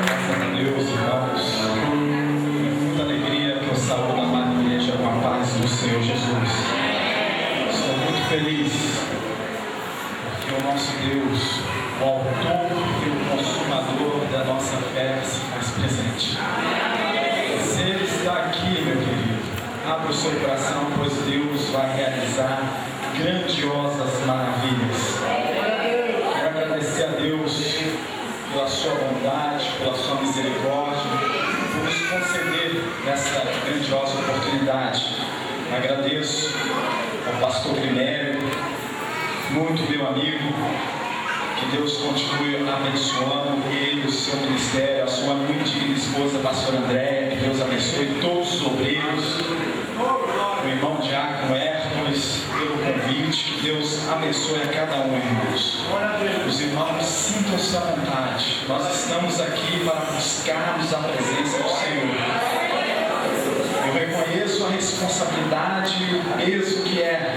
Graças a Deus, irmãos. É muita alegria que eu saúdo a amada igreja com a paz do Senhor Jesus. Estou muito feliz porque o nosso Deus, o autor e o consumador da nossa fé, se faz presente. Se Ele está aqui, meu querido, abra o seu coração, pois Deus vai realizar grandiosas maravilhas. Quero agradecer a Deus pela sua bondade, pela sua misericórdia, por nos conceder essa grandiosa oportunidade. Agradeço ao pastor Primério, muito meu amigo, que Deus continue abençoando ele, o seu ministério, a sua muito digna esposa, pastor Andréia, que Deus abençoe todos os obreiros, o irmão Diácono Hércules, pelo convite, que Deus abençoe a cada um, irmãos. Os irmãos, sintam-se à vontade, nós estamos aqui para buscarmos a presença do Senhor. Eu reconheço a responsabilidade e o peso que é,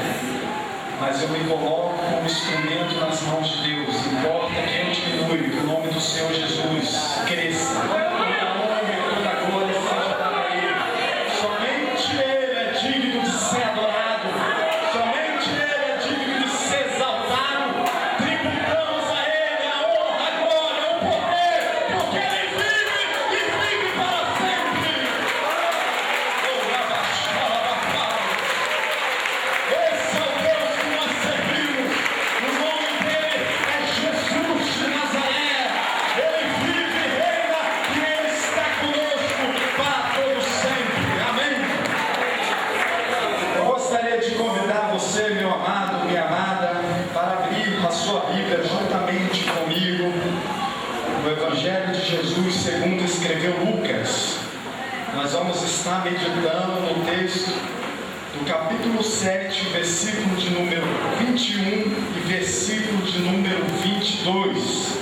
mas eu me coloco como instrumento nas mãos de Deus. Importa que eu diminua, que o nome do Senhor Jesus cresça. Toda honra e toda glória seja dada a Ele. Somente Ele é digno de ser adorado. Somente Ele é digno de ser exaltado. Tributamos a Ele a honra, a glória, o poder, porque Ele vive e vive para sempre. Esse é o Deus que nós servimos. O nome dele é Jesus de Nazaré. Ele vive e reina e Ele está conosco para todo sempre. Amém? Eu gostaria de convidar você, meu amado, minha amada, para abrir a sua Bíblia juntamente comigo no Evangelho de Jesus segundo escreveu Lucas. Nós vamos estar meditando no texto do capítulo 7, versículo de número 21 e versículo de número 22.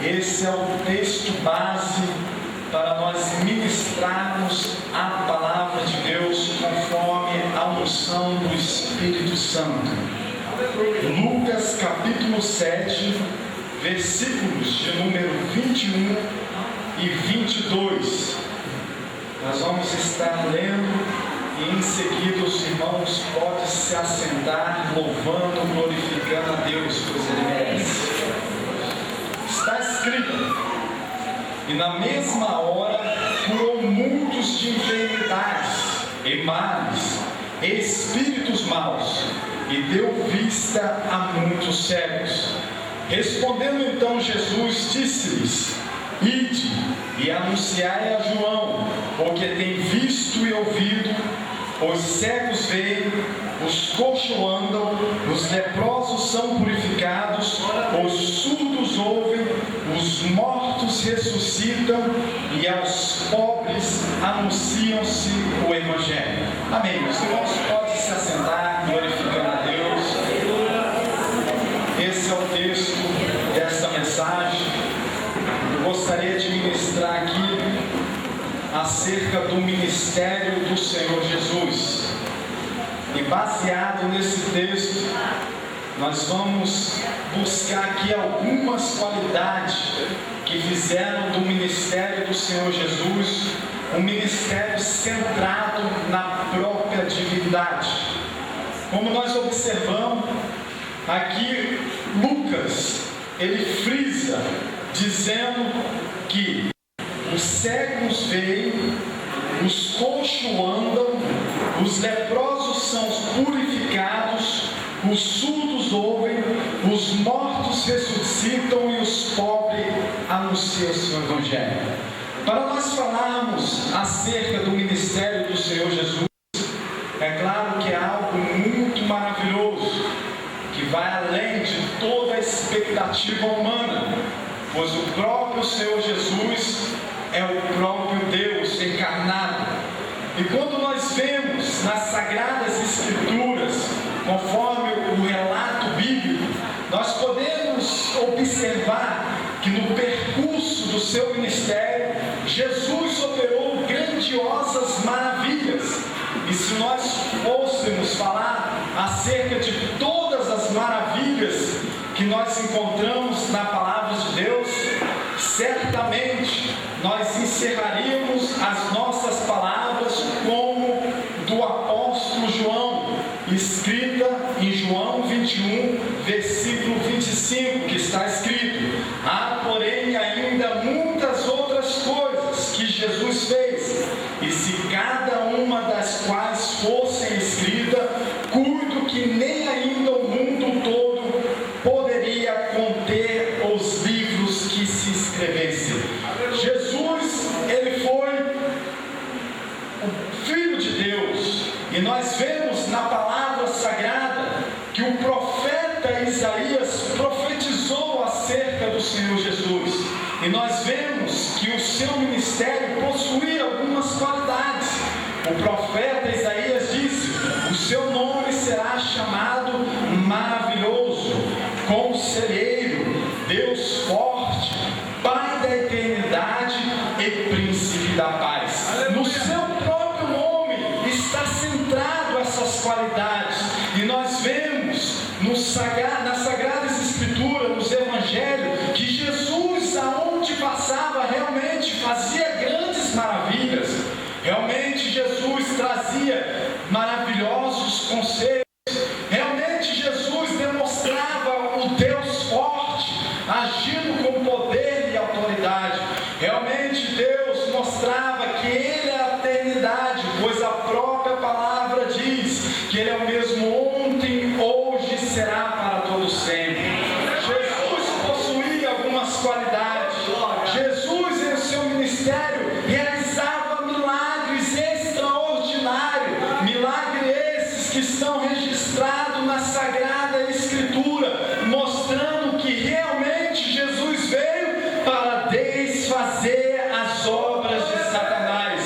Esse é o texto base para nós ministrarmos a palavra de Deus conforme a unção do Espírito Santo. Lucas capítulo 7, versículos de número 21 e 22. Nós vamos estar lendo e em seguida os irmãos podem se assentar, louvando, glorificando a Deus, pois Ele merece. Está escrito: e na mesma hora curou muitos de enfermidades, e males, e espíritos maus, e deu vista a muitos cegos. Respondendo então Jesus, disse-lhes: ide e anunciai a João o que tem visto e ouvido: os cegos veem, os coxos andam, os leprosos são purificados, os surdos ouvem, os mortos ressuscitam, e aos pobres anunciam-se o Evangelho. Amém. Os irmãos podem se assentar, glorificando a Deus. Esse é o texto desta mensagem. Eu gostaria de ministrar aqui acerca do ministério do Senhor Jesus. E baseado nesse texto, nós vamos buscar aqui algumas qualidades que fizeram do ministério do Senhor Jesus um ministério centrado na própria divindade. Como nós observamos, aqui Lucas, ele frisa, dizendo que os cegos veem, os coxos andam, os leprosos são purificados, os surdos ouvem, os mortos ressuscitam e os pobres anunciam o seu Evangelho. Para nós falarmos acerca do ministério do Senhor Jesus, é claro que é algo muito maravilhoso, que vai além de toda a expectativa humana, pois o próprio Senhor Jesus é o próprio Deus encarnado. E quando nós vemos nas Sagradas Escrituras, conforme o relato bíblico, nós podemos observar que no percurso do seu ministério, Jesus operou grandiosas maravilhas. E se nós fôssemos falar acerca de todas as maravilhas que nós encontramos na palavra de Deus, certamente nós encerraríamos as nossas palavras como do apóstolo João, escrita em João 21, versículo 25, que está escrito: há, porém, ainda muitas outras coisas que Jesus fez, e se cada uma das quais fossem escritas, cuido que nem ainda o mundo todo poderia conter os livros que se escrevessem. Jesus, ele foi o Filho de Deus, e nós vemos na palavra sagrada que o profeta Isaías profetizou acerca do Senhor Jesus, e nós vemos que o seu ministério possuía algumas qualidades. O profeta Isaías disse: o seu nome será chamado Maravilhoso, Conselheiro, Deus Forte, Pai da Eternidade e Príncipe da Paz. No seu próprio nome está centrado essas qualidades, e nós vemos na Sagradas Escrituras, nos Evangelhos, que Jesus, aonde passava, realmente fazia grandes maravilhas. Realmente Jesus trazia maravilhosos conselhos. Realmente Jesus demonstrava o Deus forte, agindo com poder e autoridade. Realmente Deus mostrava que Ele é a eternidade, pois a própria palavra diz que Ele é o mesmo ontem, hoje e será para todo sempre. Jesus possuía algumas qualidades. Jesus, em seu ministério, realizava milagres extraordinários, milagres esses que estão registrados na Sagrada Escritura, mostrando que realmente Jesus veio para desfazer as obras de Satanás.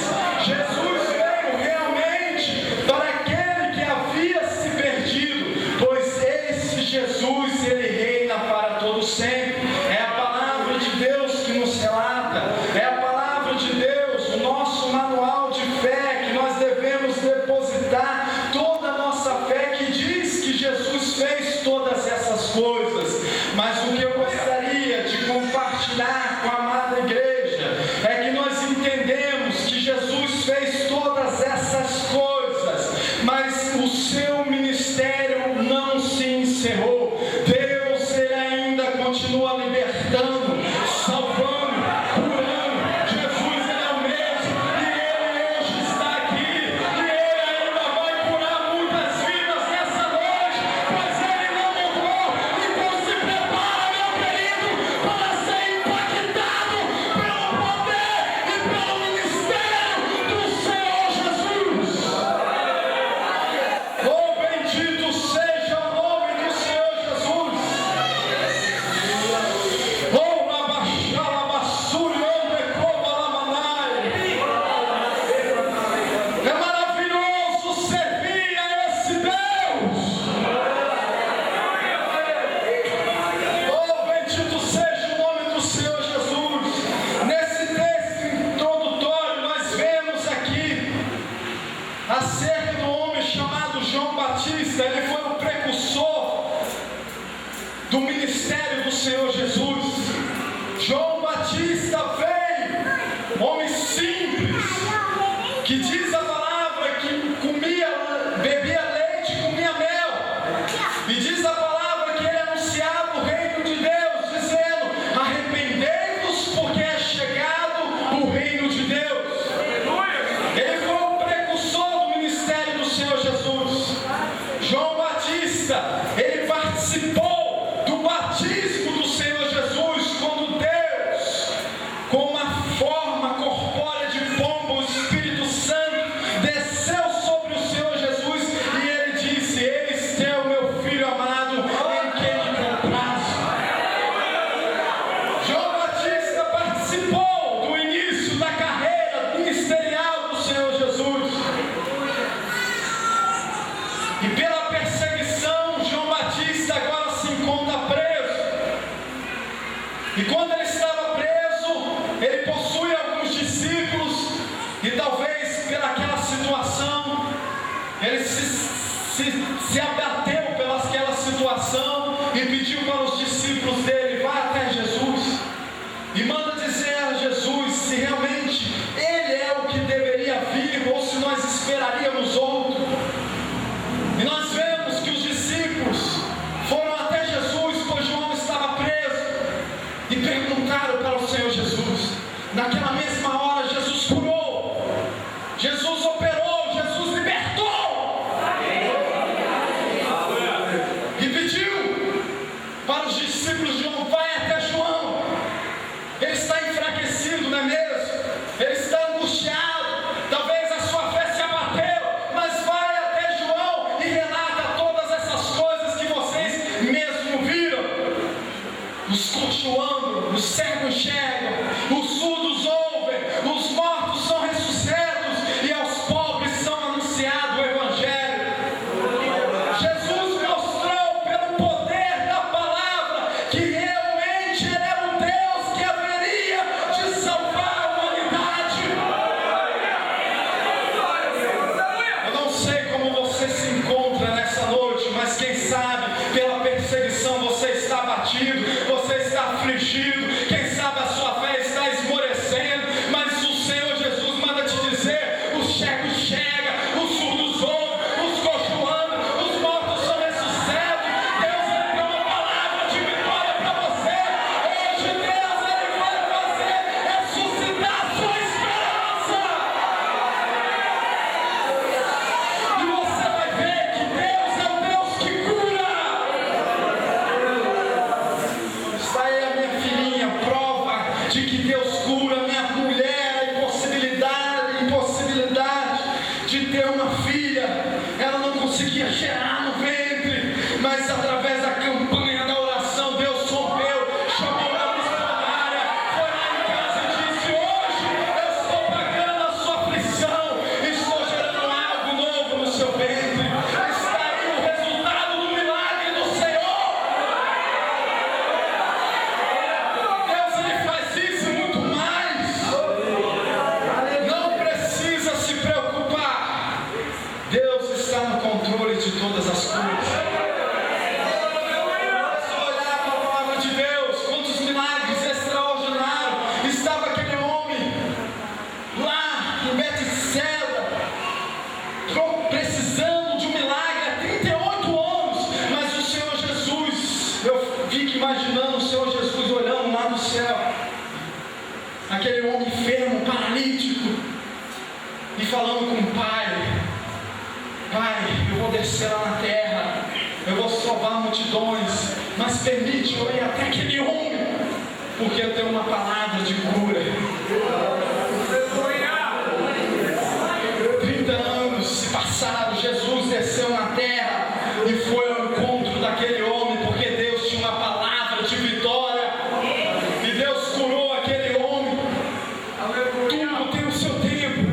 Jesus veio realmente para aquele que havia se perdido, pois esse Jesus, ele reina para todo sempre. É a palavra de Deus que nos relata, é a palavra de Deus, o nosso manual de fé, que nós devemos depositar toda a nossa fé, que diz que Jesus fez todas essas coisas. Mas o que eu gostaria de compartilhar com a amada igreja é que nós entendemos que Jesus fez todas essas coisas, mas o seu ministério não se encerrou. Deus, ele ainda continua libertando, salvando, curando. Jesus, ele é o mesmo, e ele hoje está aqui, e ele ainda vai curar muitas vidas nessa noite, pois ele não morreu. Então se prepara, meu querido, para ser impactado pelo poder e pelo ministério do Senhor Jesus. Oh, bendito seja o nome do Senhor Jesus. Oh, na baixada basura, é maravilhoso servir a esse Deus. Oh, bendito seja o nome do Senhor Jesus. Nesse texto introdutório, nós vemos aqui acerca do homem chamado João Batista. Ele foi o precursor do ministério do Senhor Jesus. João Batista veio, homem simples, que diz a palavra que bebia leite e comia mel. E diz a palavra que ele anunciava o reino de Deus, dizendo: arrependei-vos, porque é chegado o reino de Deus. Ele foi o precursor do ministério do Senhor Jesus. João Batista, ele participou do batismo do Senhor Jesus, quando Deus, com uma forma corpórea de pomba, o Espírito Santo é mesmo? Ele está angustiado, talvez a sua fé se abateu, mas vai até João e relata todas essas coisas que vocês mesmo viram. Os coxos andam, os cegos enxergam, os surdos ouvem, os mortos são ressuscitados e aos pobres são anunciado o Evangelho. Jesus mostrou pelo poder da palavra que realmente Ele é um Deus que haveria de salvar a humanidade. Eu não sei como você se encontra nessa noite, mas quem sabe pela perseguição você está abatido, você está afligido, quem sabe a sua fé está esmorecendo, mas o Senhor Jesus manda te dizer: os cegos chegam, os surdos ouvem, os coxos andam, os mortos são ressuscitados. Deus tem uma palavra de vitória para você. Hoje Deus vai fazer ressuscitar a sua esperança. E você vai ver que Deus é um Deus que cura. Está aí a minha filhinha, prova de que Deus cura. Minha mulher, a impossibilidade de ter uma filha, ela não conseguia gerar no ventre, mas através da campanha da oração, Deus rompeu, chamou uma missionária, foi lá em casa e disse: hoje eu estou pagando a sua aflição, estou gerando algo novo no seu ventre. Está aí o resultado do milagre do Senhor. Deus, Ele faz isso e muito mais. Não precisa se preocupar. Deus está no controle de todas as coisas. É só olhar para a palavra de Deus. Quantos milagres extraordinários. Estava aquele homem lá em Betseda, precisando de um milagre há 38 anos. Mas o Senhor Jesus, eu fico imaginando o Senhor Jesus olhando lá no céu, aquele homem enfermo, paralítico, e falando com o Pai: Pai, eu vou descer lá na terra, eu vou salvar multidões, mas permite eu ir até aquele homem, porque eu tenho uma palavra de cura. 30 anos se passaram, Jesus desceu na terra e foi ao encontro daquele homem, porque Deus tinha uma palavra de vitória, e Deus curou aquele homem. Tudo tem o seu tempo.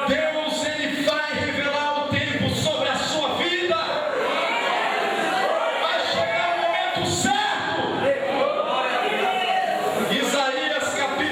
Deus, Ele vai revelar o tempo sobre a sua vida. Vai chegar o momento certo. Isaías capítulo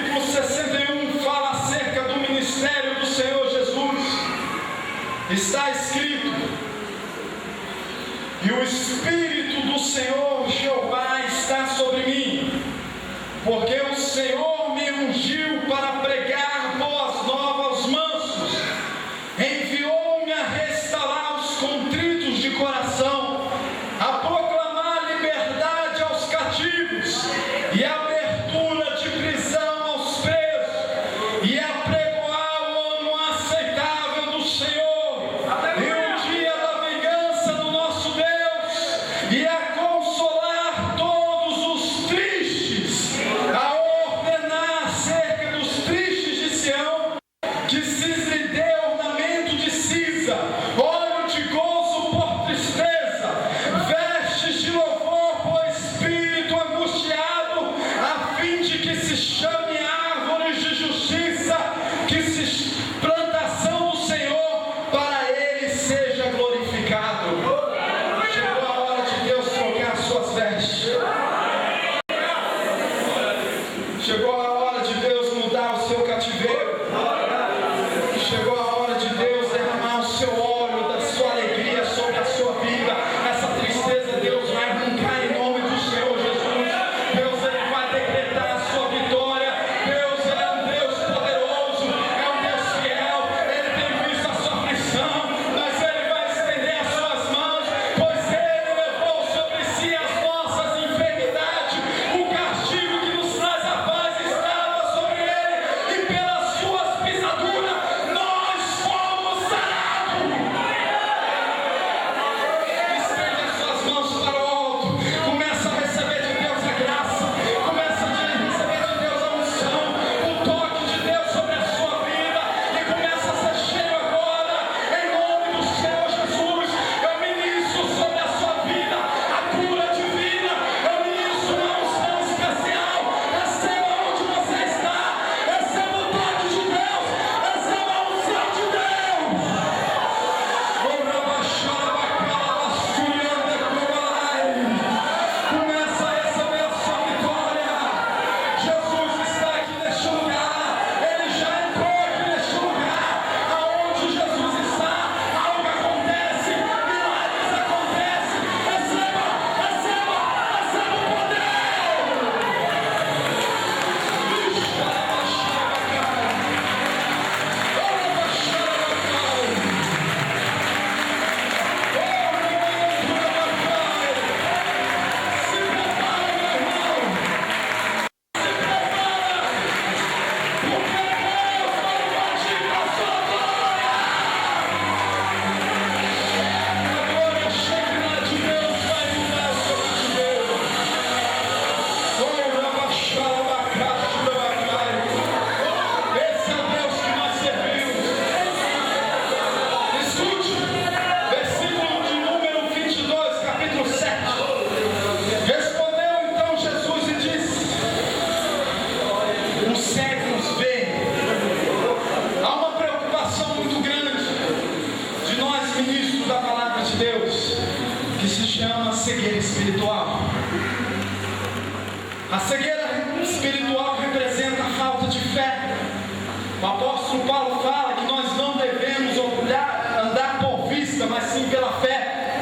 O apóstolo Paulo fala que nós não devemos andar por vista, mas sim pela fé.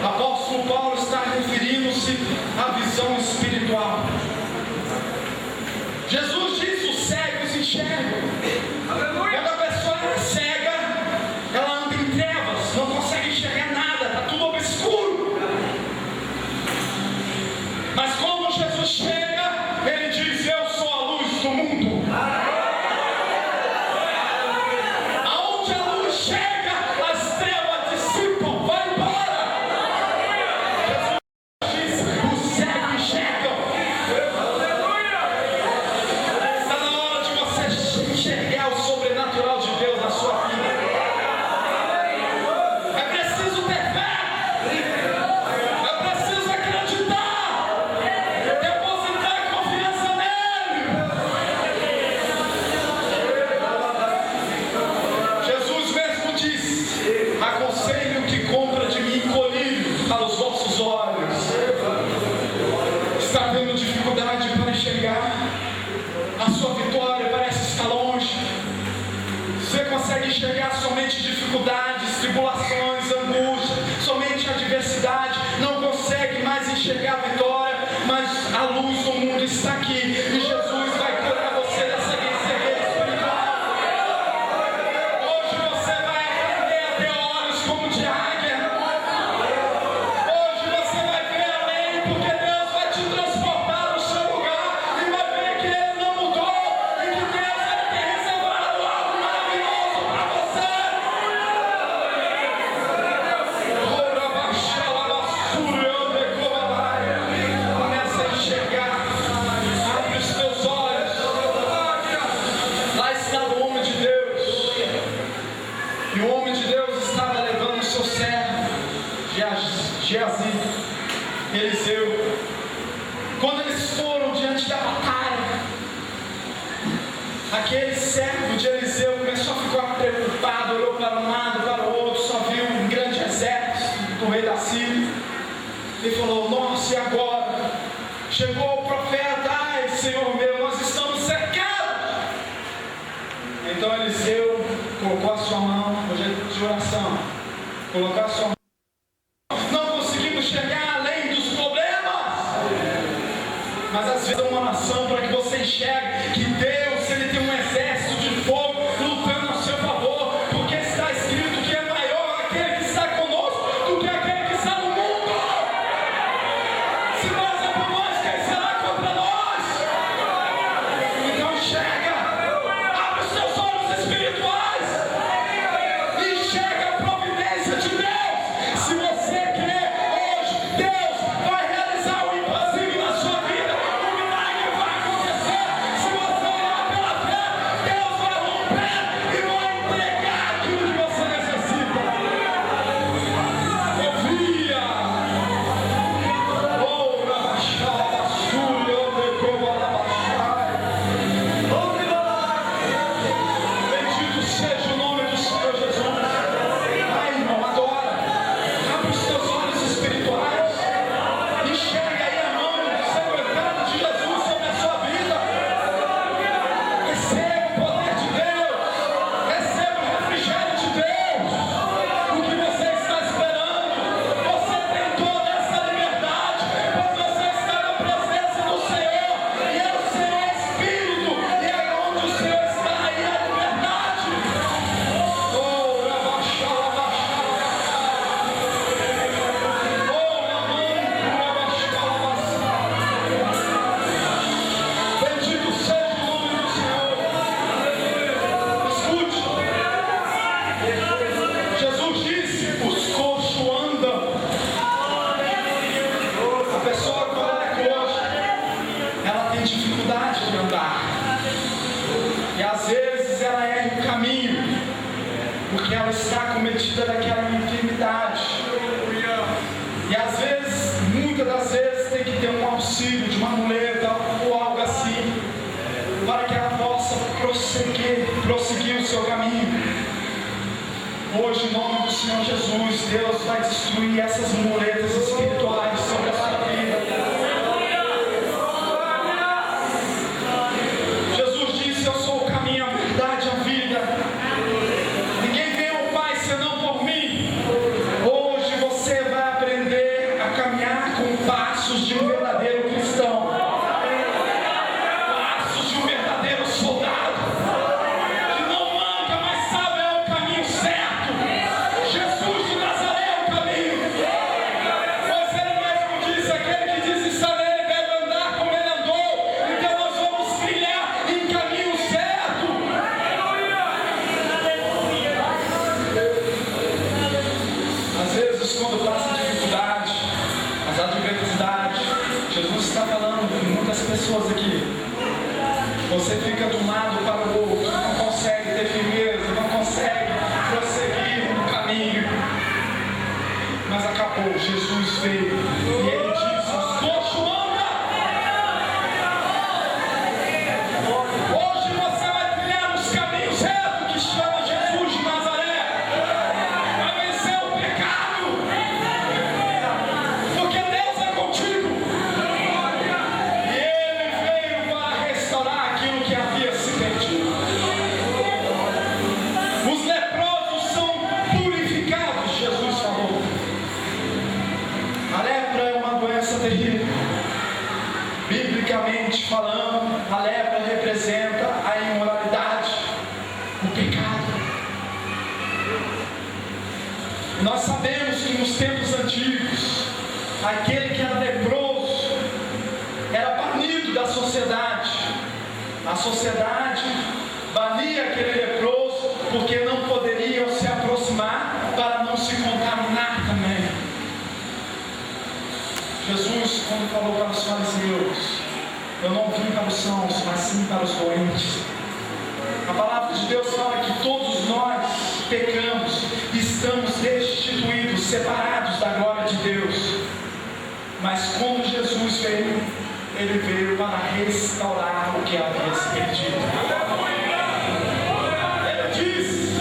O apóstolo Paulo está referindo-se à visão espiritual. Jesus disse: os cegos enxergam. Quando a pessoa é cega, ela anda em trevas, não consegue enxergar nada, está tudo obscuro. Mas quando Jesus chega, ele diz: eu sou a luz do mundo. Aonde a luz chega, as trevas dissipam, vai embora. Jesus diz: os cegos enxergam. Está na hora de você enxergar o sobrenatural de Deus na sua vida. É preciso ter fé. É preciso acreditar. Depositar confiança nele. Jesus mesmo disse: aconselho que compra de mim colírio para os vossos olhos. Está tendo dificuldade para enxergar? A sua vitória parece estar longe. Você consegue enxergar somente dificuldades, tribulações, angústia, somente adversidade. Não consegue mais enxergar a vitória, mas a luz do mundo está aqui. E Jesus vai curar você dessa cegueira espiritual. Hoje você vai aprender a ter olhos como de águia. Hoje você vai ver além, porque Deus vai te transportar no seu lugar e vai ver que Ele não mudou e que Deus ele tem reservado algo maravilhoso para você. Começa a enxergar, abre os teus olhos. Lá estava o homem de Deus, e o homem de Deus estava levando o seu servo, Geazi, Eliseu. Quando eles foram diante da batalha, aquele servo de Eliseu começou a ficar preocupado, olhou para um lado, para o outro, só viu um grande exército do rei da Síria. Ele falou: nossa, e agora? Chegou o profeta: ai, Senhor meu, nós estamos cercados. Então Eliseu colocou a sua mão, hoje é de oração, colocou a sua mão. Não conseguimos chegar além dos problemas, mas às vezes é uma oração para que você enxergue que Deus, Ele tem um exército de fogo lutando a seu favor, porque está escrito que é maior aquele que está conosco do que aquele que está no mundo. Se Deus é por nós, quem será contra nós? Então enxerga, abre os seus olhos espirituais, enxerga a providência de Deus. Se você crê hoje, Deus vai realizar o impossível na sua vida. O milagre vai acontecer. Se você orar pela fé, Deus vai romper e vai entregar aquilo que você necessita. Confia. Oh, Rabachá, Súria, Odecoa, Rabachá. Bendito seja o nome do Senhor Jesus. Vai, irmão, adora. Abre os teus olhos espirituais. Enxerga aí a mão sangrenta de Jesus sobre a sua vida. Receba o poder de Deus. Receba o refrigério de Deus. O que você está esperando? Você tem toda essa liberdade, pois você está na presença do Senhor. E é o Senhor Espírito. E é onde o Senhor está, aí a liberdade. Oh, Rabachá, Rabachá. Bendito seja o nome do Senhor. Escute. Jesus disse: os coxos andam. A pessoa, quando ela é coxa, ela tem dificuldade de andar. E às vezes ela erra o caminho, porque ela está cometida daquela enfermidade. E às vezes, muitas das vezes, tem que ter um auxílio de uma muleta ou algo assim, para que ela possa prosseguir o seu caminho. Hoje, em nome do Senhor Jesus, Deus vai destruir essas muletas espirituais sobre a sua vida. Jesus disse: eu sou o caminho, a verdade e a vida. pessoas aqui. Você fica de um lado para o outro, não consegue ter firmeza, não consegue prosseguir no caminho. Mas acabou, Jesus veio e Ele disse: os coxos andam. Hoje você vai trilhar nos caminhos retos que chama Jesus de Nazaré. Vai vencer o pecado, porque Deus é contigo. E Ele veio para restaurar aquilo que havia se perdido. Os leprosos são purificados, Jesus falou. A lepra é uma doença terrível. Biblicamente falando, a lepra representa a imoralidade, o pecado. Nós sabemos que nos tempos antigos, aquele que era leproso era banido da sociedade. A sociedade bania aquele leproso porque não poderiam se aproximar para não se contaminar também. Jesus, quando falou para os fariseus: eu não vim para os sãos, mas sim para os doentes. A palavra de Deus fala que todos nós pecamos, estamos destituídos, separados da glória de Deus. Mas quando Jesus veio, Ele veio para restaurar o que havia se perdido. Ele diz: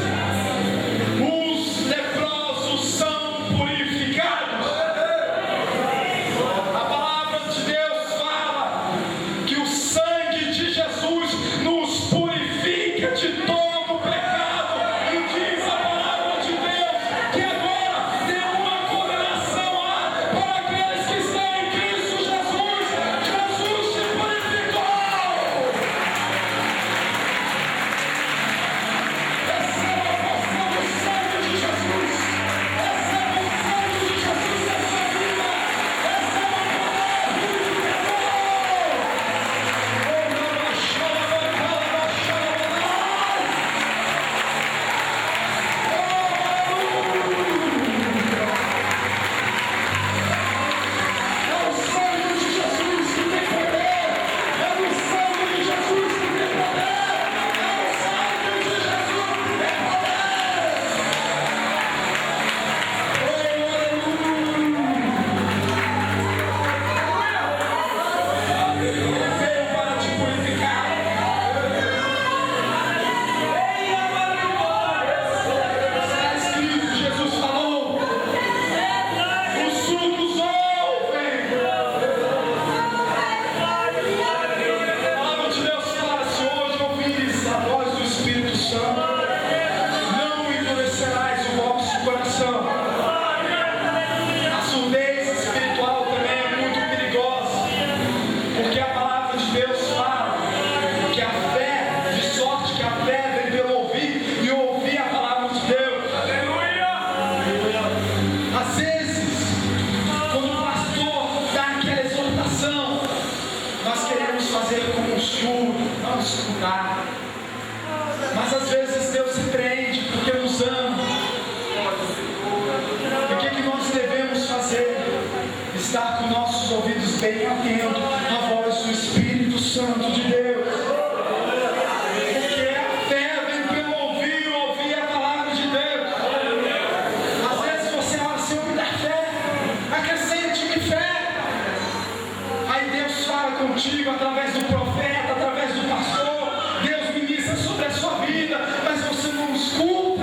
os leprosos são purificados. A palavra de Deus fala que o sangue de Jesus nos purifica de todo o pecado. E diz a palavra de Deus que agora nenhuma condenação há para aqueles que estão em Cristo Jesus. Jesus te purificou. Receba a porção do sangue de Jesus. Receba o sangue de Jesus na sua vida. Receba o poder purificador. É o sangue de Jesus que tem poder. É o sangue de Jesus que tem poder. É o sangue de Jesus que tem poder. Veio para te purificar. Está escrito, Jesus falou: os surdos ouvem. A palavra de Deus fala: se hoje ouvires a voz do Espírito Santo, não endurecerás o vosso coração. A surdez espiritual também é muito perigosa, porque a palavra de Deus fala que a fé, de sorte que a fé vem pelo ouvir e ouvir a palavra de Deus. Às vezes, quando o pastor dá aquela exortação, nós queremos fazer como um surdo, não escutar. Mas às vezes Deus repreende porque nos ama. E o que nós devemos fazer? Estar com nossos ouvidos bem atentos à voz do Espírito Santo de Deus. Porque a fé vem pelo ouvir a palavra de Deus. Às vezes você ora: Senhor, me dá fé, acrescente-me fé. Aí Deus fala contigo através do profeta, através do pastor. Deus ministra sobre a sua vida, mas você não escuta.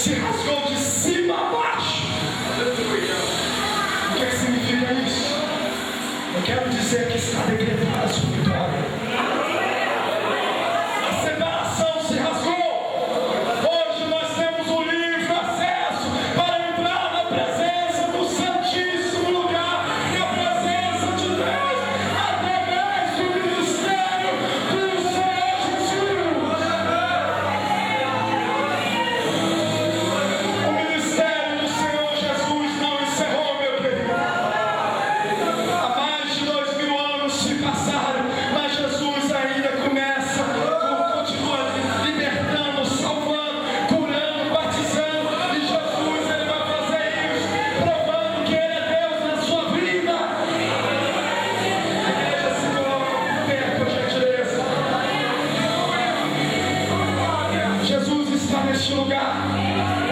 se rasgou de cima a baixo. O que é que significa isso? Eu quero dizer que está decretada a sua vitória. A separação se rasgou. Hoje nós temos um livre acesso para entrar na presença do Santíssimo Lugar, na presença de Deus, através do ministério do Senhor Jesus. O ministério do Senhor Jesus não encerrou, meu querido. Há mais de 2000 anos se passaram, mas Jesus ainda começa, continua libertando, salvando, curando, batizando, e Jesus ele vai fazer isso, provando que ele é Deus na sua vida. A igreja se coloca perto, por gentileza. Jesus está neste lugar.